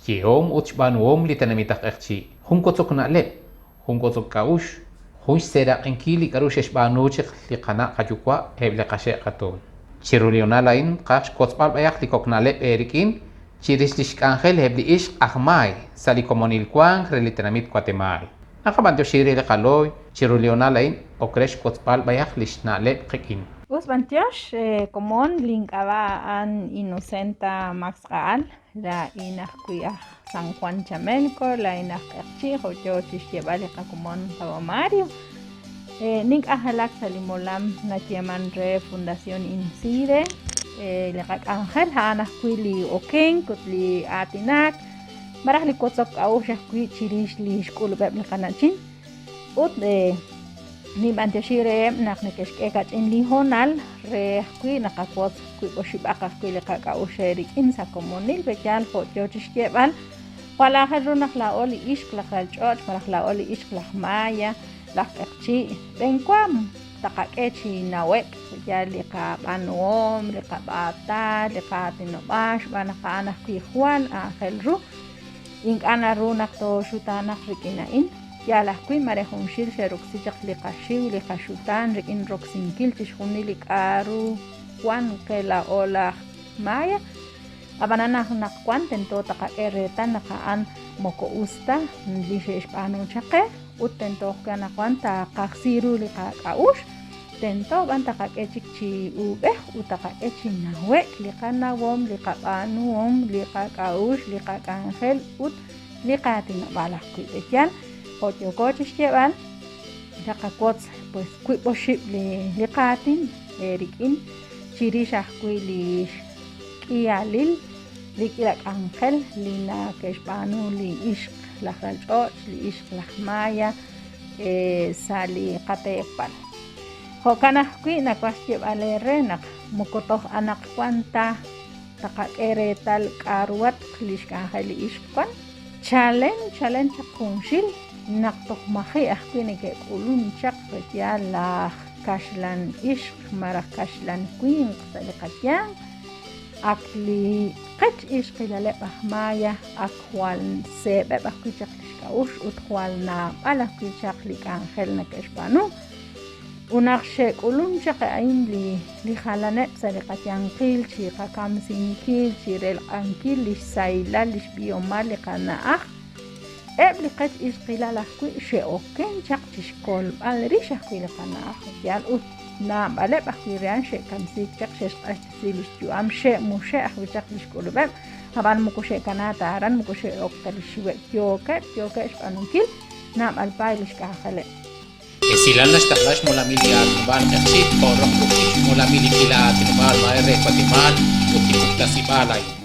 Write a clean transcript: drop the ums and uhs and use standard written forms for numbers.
Kiom uchbanuom li tenamitak ekchi. Hunkotok na lep. Hunkotok kaush. Hush sera kinkili karush esbanuchik li kana kajukwa heble kashe katon. Chirulionalain kash kotspal bayak li kokna lep erikin. Xk'anjel hebli ishq Maay sali komonil wank reli tenamit Watemaal. Nakabanto shiri le kaloy chirulionalain okresh kotspal bayak lishna lep kikin. Usbantiosh común linkaba an inocenta maxqaal la inajkuya San Juan Chamelco la inajqchi hoyo chishjebali común pavomario ning ajalak salimolam natyaman re fundación incide le xk'anjel hanajkuili oken kutli atinak maraj li kotzok awush kui chirish li shkulubeb li qanachin ut Nimanteshire naknekeshkekach in lihonal re kui nakakot kui boshibaka kui le kakausheri insa komonil bechal hochochishkebal wala haru nakhlaoli ishk lakhalchoch marhlaoli ishk lahmaya lakchi benkwam takakechi nawek bechal likabanom likabata likatinobash banakana kui juan angelru inkana ru nakto shutana rikinain Yala kui marejunshil sheruxijak liqashiw liqashutan rikin roxinkil tishjuni likaru Juan que la ola Maay abanana nakwan tento taqaeretan naqaan moko usta lisheshpanu chaqe utento kana kwanta qaxiru liqaqaush tento banta qaqechik chi ube utaqechi nawe liqanawom liqabanuom liqaqaush liqaqanjel ut liqatina balaq kuiyan Ocho coches llevan yakakots pues kuipoship liqatin erikin chirisha kuili kialil likilak angel lina keshbanu li ishq lajalchoch li ishq lahmaya sali qatepan hokana kui nakwas llevale renak mukotoh anak kwanta taqaeretal karuat lishkangel ishqan challenge kunshil naktok mahi ahkwini ke ulun chak ya la kashlan ishq mara kashlan queen qaliqatyang akli qach ishq la bahmaya akwal sebe bahkichak lishkaush utkwal na ala kichak liqanjel nakeshbanu unakshe ulun chak ain li khalanet saliqatyang qil chi qakamsin kil chirel ankil lisayla lishbiomal liqanaah Ebli qach isqila lahkui sheoken chaq tishkol al risha kuila kana yal ut na bale bahwirian she kamsik chaq shesh qastilish juam she mushe ahwichaq lishkolubem haban mukushe kana taran mukushe oktalishiwe yoke shpanunkil na alpailish kahale Esilalas taklash molamili atubal kachit korok molamili kila atubal maere Watemaal utikukta sibalay